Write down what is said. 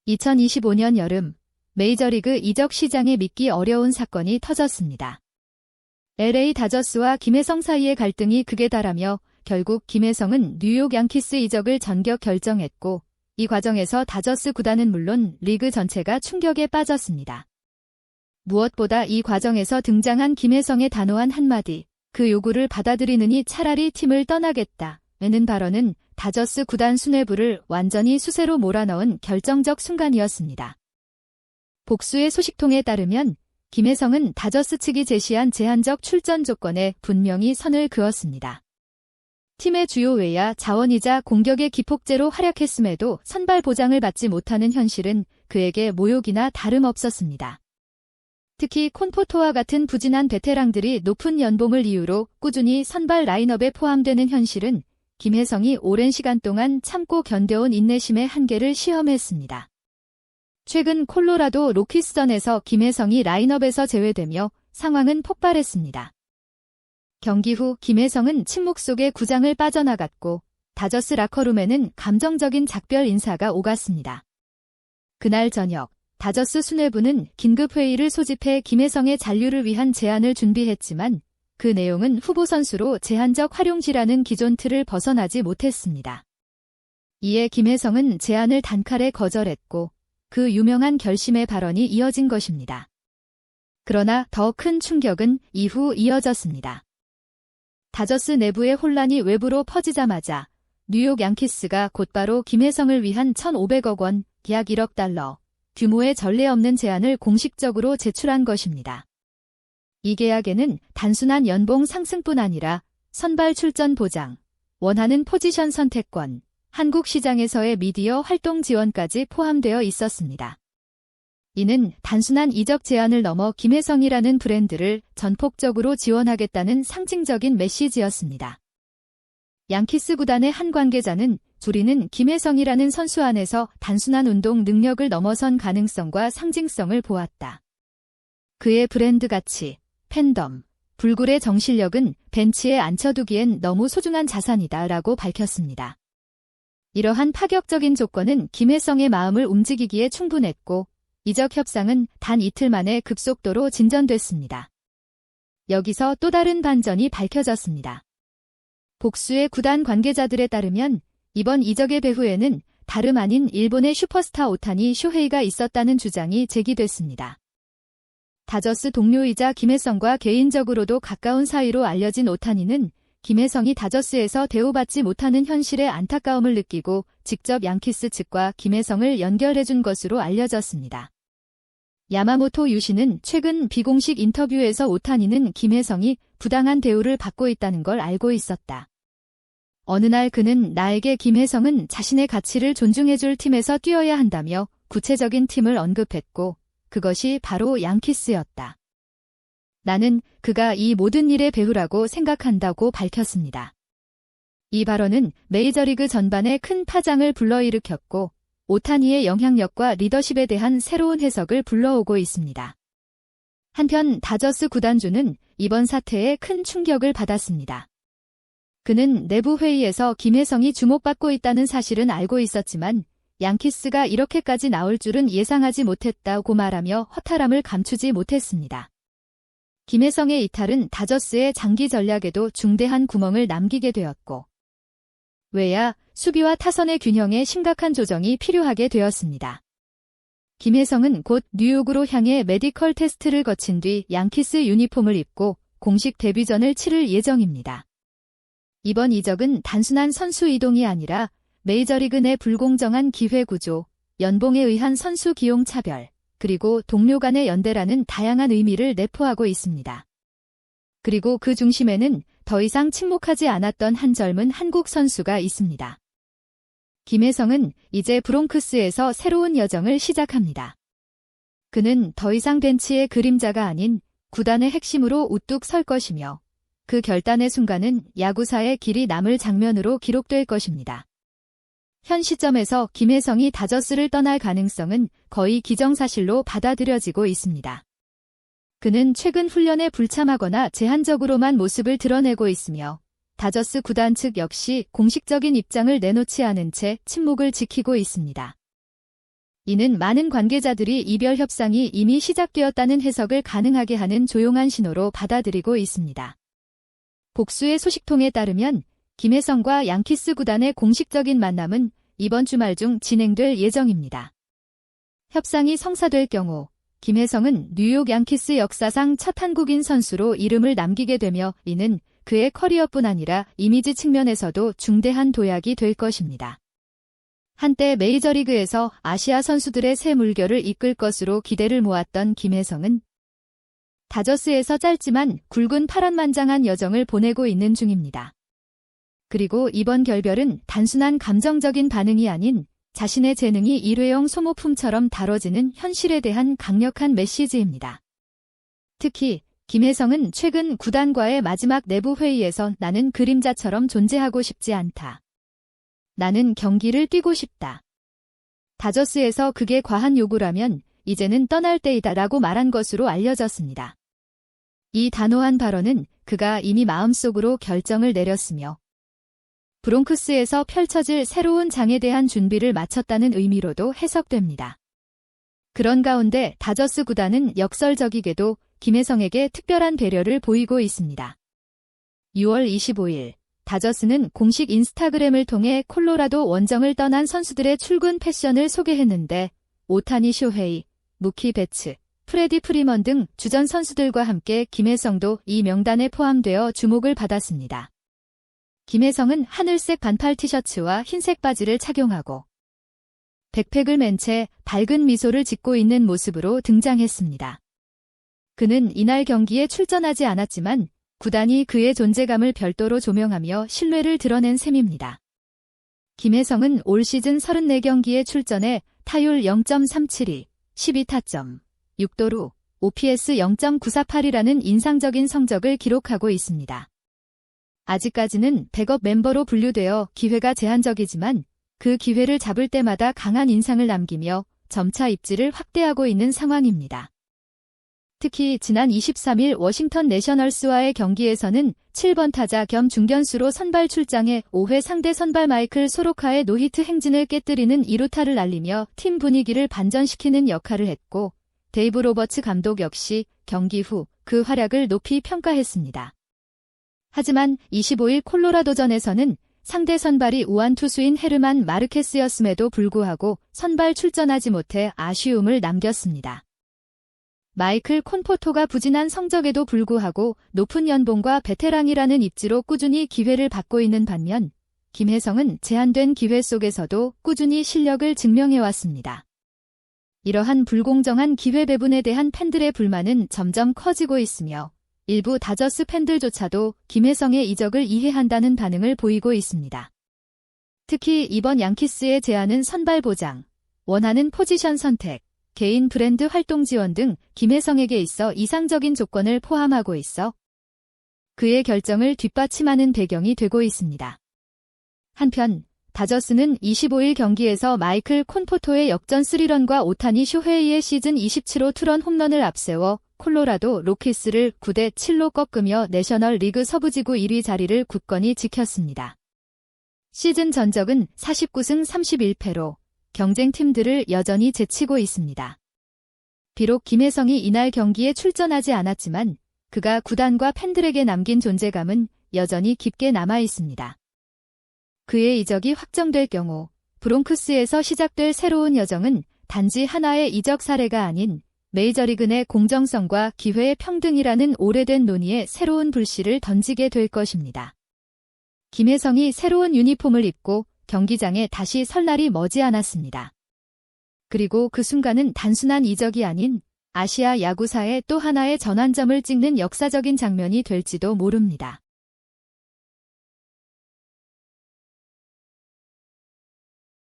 2025년 여름, 메이저리그 이적 시장에 믿기 어려운 사건이 터졌습니다. LA 다저스와 김혜성 사이의 갈등이 극에 달하며 결국 김혜성은 뉴욕 양키스 이적을 전격 결정했고, 이 과정에서 다저스 구단은 물론 리그 전체가 충격에 빠졌습니다. 무엇보다 이 과정에서 등장한 김혜성의 단호한 한마디, 그 요구를 받아들이느니 차라리 팀을 떠나겠다는 발언은 다저스 구단 수뇌부를 완전히 수세로 몰아넣은 결정적 순간이었습니다. 복수의 소식통에 따르면 김혜성은 다저스 측이 제시한 제한적 출전 조건에 분명히 선을 그었습니다. 팀의 주요 외야 자원이자 공격의 기폭제로 활약했음에도 선발 보장을 받지 못하는 현실은 그에게 모욕이나 다름없었습니다. 특히 콘포토와 같은 부진한 베테랑들이 높은 연봉을 이유로 꾸준히 선발 라인업에 포함되는 현실은 김혜성이 오랜 시간 동안 참고 견뎌온 인내심의 한계를 시험했습니다. 최근 콜로라도 로키스전에서 김혜성이 라인업에서 제외되며 상황은 폭발했습니다. 경기 후 김혜성은 침묵 속에 구장을 빠져나갔고 다저스 라커룸에는 감정적인 작별 인사가 오갔습니다. 그날 저녁 다저스 수뇌부는 긴급회의를 소집해 김혜성의 잔류를 위한 제안을 준비했지만 그 내용은 후보 선수로 제한적 활용지라는 기존 틀을 벗어나지 못했습니다. 이에 김혜성은 제안을 단칼에 거절했고 그 유명한 결심의 발언이 이어진 것입니다. 그러나 더 큰 충격은 이후 이어졌습니다. 다저스 내부의 혼란이 외부로 퍼지자마자 뉴욕 양키스가 곧바로 김혜성을 위한 1,500억 원, 약 1억 달러 규모의 전례 없는 제안을 공식적으로 제출한 것입니다. 이 계약에는 단순한 연봉 상승뿐 아니라 선발 출전 보장, 원하는 포지션 선택권, 한국 시장에서의 미디어 활동 지원까지 포함되어 있었습니다. 이는 단순한 이적 제안을 넘어 김혜성이라는 브랜드를 전폭적으로 지원하겠다는 상징적인 메시지였습니다. 양키스 구단의 한 관계자는 우리는 김혜성이라는 선수 안에서 단순한 운동 능력을 넘어선 가능성과 상징성을 보았다. 그의 브랜드 가치, 팬덤, 불굴의 정신력은 벤치에 앉혀두기엔 너무 소중한 자산이다 라고 밝혔습니다. 이러한 파격적인 조건은 김혜성의 마음을 움직이기에 충분했고 이적 협상은 단 이틀 만에 급속도로 진전됐습니다. 여기서 또 다른 반전이 밝혀졌습니다. 복수의 구단 관계자들에 따르면 이번 이적의 배후에는 다름 아닌 일본의 슈퍼스타 오타니 쇼헤이가 있었다는 주장이 제기됐습니다. 다저스 동료이자 김혜성과 개인적으로도 가까운 사이로 알려진 오타니는 김혜성이 다저스에서 대우받지 못하는 현실에 안타까움을 느끼고 직접 양키스 측과 김혜성을 연결해준 것으로 알려졌습니다. 야마모토 유시는 최근 비공식 인터뷰에서 오타니는 김혜성이 부당한 대우를 받고 있다는 걸 알고 있었다. 어느 날 그는 나에게 김혜성은 자신의 가치를 존중해줄 팀에서 뛰어야 한다며 구체적인 팀을 언급했고 그것이 바로 양키스였다. 나는 그가 이 모든 일의 배후라고 생각한다고 밝혔습니다. 이 발언은 메이저리그 전반에 큰 파장을 불러일으켰고 오타니의 영향력과 리더십에 대한 새로운 해석을 불러오고 있습니다. 한편 다저스 구단주는 이번 사태에 큰 충격을 받았습니다. 그는 내부 회의에서 김혜성이 주목받고 있다는 사실은 알고 있었지만 양키스가 이렇게까지 나올 줄은 예상하지 못했다고 말하며 허탈함을 감추지 못했습니다. 김혜성의 이탈은 다저스의 장기 전략에도 중대한 구멍을 남기게 되었고 외야, 수비와 타선의 균형에 심각한 조정이 필요하게 되었습니다. 김혜성은 곧 뉴욕으로 향해 메디컬 테스트를 거친 뒤 양키스 유니폼을 입고 공식 데뷔전을 치를 예정입니다. 이번 이적은 단순한 선수 이동이 아니라 메이저리그 내 불공정한 기회 구조, 연봉에 의한 선수 기용 차별, 그리고 동료 간의 연대라는 다양한 의미를 내포하고 있습니다. 그리고 그 중심에는 더 이상 침묵하지 않았던 한 젊은 한국 선수가 있습니다. 김혜성은 이제 브롱크스에서 새로운 여정을 시작합니다. 그는 더 이상 벤치의 그림자가 아닌 구단의 핵심으로 우뚝 설 것이며 그 결단의 순간은 야구사의 길이 남을 장면으로 기록될 것입니다. 현 시점에서 김혜성이 다저스를 떠날 가능성은 거의 기정사실로 받아들여지고 있습니다. 그는 최근 훈련에 불참하거나 제한적으로만 모습을 드러내고 있으며 다저스 구단 측 역시 공식적인 입장을 내놓지 않은 채 침묵을 지키고 있습니다. 이는 많은 관계자들이 이별 협상이 이미 시작되었다는 해석을 가능하게 하는 조용한 신호로 받아들이고 있습니다. 복수의 소식통에 따르면 김혜성과 양키스 구단의 공식적인 만남은 이번 주말 중 진행될 예정입니다. 협상이 성사될 경우 김혜성은 뉴욕 양키스 역사상 첫 한국인 선수로 이름을 남기게 되며 이는 그의 커리어뿐 아니라 이미지 측면에서도 중대한 도약이 될 것입니다. 한때 메이저리그에서 아시아 선수들의 새 물결을 이끌 것으로 기대를 모았던 김혜성은 다저스에서 짧지만 굵은 파란만장한 여정을 보내고 있는 중입니다. 그리고 이번 결별은 단순한 감정적인 반응이 아닌 자신의 재능이 일회용 소모품처럼 다뤄지는 현실에 대한 강력한 메시지입니다. 특히 김혜성은 최근 구단과의 마지막 내부 회의에서 나는 그림자처럼 존재하고 싶지 않다. 나는 경기를 뛰고 싶다. 다저스에서 그게 과한 요구라면 이제는 떠날 때이다 라고 말한 것으로 알려졌습니다. 이 단호한 발언은 그가 이미 마음속으로 결정을 내렸으며 브롱크스에서 펼쳐질 새로운 장에 대한 준비를 마쳤다는 의미로도 해석됩니다. 그런 가운데 다저스 구단은 역설적이게도 김혜성에게 특별한 배려를 보이고 있습니다. 6월 25일 다저스는 공식 인스타그램을 통해 콜로라도 원정을 떠난 선수들의 출근 패션을 소개했는데 오타니 쇼헤이, 무키 베츠, 프레디 프리먼 등 주전 선수들과 함께 김혜성도 이 명단에 포함되어 주목을 받았습니다. 김혜성은 하늘색 반팔 티셔츠와 흰색 바지를 착용하고 백팩을 맨 채 밝은 미소를 짓고 있는 모습으로 등장했습니다. 그는 이날 경기에 출전하지 않았지만 구단이 그의 존재감을 별도로 조명하며 신뢰를 드러낸 셈입니다. 김혜성은 올 시즌 34경기에 출전해 타율 0.372, 12타점, 6도루, OPS 0.948이라는 인상적인 성적을 기록하고 있습니다. 아직까지는 백업 멤버로 분류되어 기회가 제한적이지만 그 기회를 잡을 때마다 강한 인상을 남기며 점차 입지를 확대하고 있는 상황입니다. 특히 지난 23일 워싱턴 내셔널스와의 경기에서는 7번 타자 겸 중견수로 선발 출장해 5회 상대 선발 마이클 소로카의 노히트 행진을 깨뜨리는 2루타를 날리며 팀 분위기를 반전시키는 역할을 했고 데이브 로버츠 감독 역시 경기 후 그 활약을 높이 평가했습니다. 하지만 25일 콜로라도전에서는 상대 선발이 우완 투수인 헤르만 마르케스였음에도 불구하고 선발 출전하지 못해 아쉬움을 남겼습니다. 마이클 콘포토가 부진한 성적에도 불구하고 높은 연봉과 베테랑이라는 입지로 꾸준히 기회를 받고 있는 반면 김혜성은 제한된 기회 속에서도 꾸준히 실력을 증명해왔습니다. 이러한 불공정한 기회 배분에 대한 팬들의 불만은 점점 커지고 있으며 일부 다저스 팬들조차도 김혜성의 이적을 이해한다는 반응을 보이고 있습니다. 특히 이번 양키스의 제안은 선발 보장, 원하는 포지션 선택, 개인 브랜드 활동 지원 등 김혜성에게 있어 이상적인 조건을 포함하고 있어 그의 결정을 뒷받침하는 배경이 되고 있습니다. 한편 다저스는 25일 경기에서 마이클 콘포토의 역전 3런과 오타니 쇼헤이의 시즌 27호 투런 홈런을 앞세워 콜로라도 로키스를 9대7로 꺾으며 내셔널 리그 서부지구 1위 자리를 굳건히 지켰습니다. 시즌 전적은 49승 31패로 경쟁팀들을 여전히 제치고 있습니다. 비록 김혜성이 이날 경기에 출전하지 않았지만 그가 구단과 팬들에게 남긴 존재감은 여전히 깊게 남아 있습니다. 그의 이적이 확정될 경우 브롱크스에서 시작될 새로운 여정은 단지 하나의 이적 사례가 아닌 메이저리그 내 공정성과 기회의 평등이라는 오래된 논의에 새로운 불씨를 던지게 될 것입니다. 김혜성이 새로운 유니폼을 입고 경기장에 다시 설 날이 머지않았습니다. 그리고 그 순간은 단순한 이적이 아닌 아시아 야구사의 또 하나의 전환점을 찍는 역사적인 장면이 될지도 모릅니다.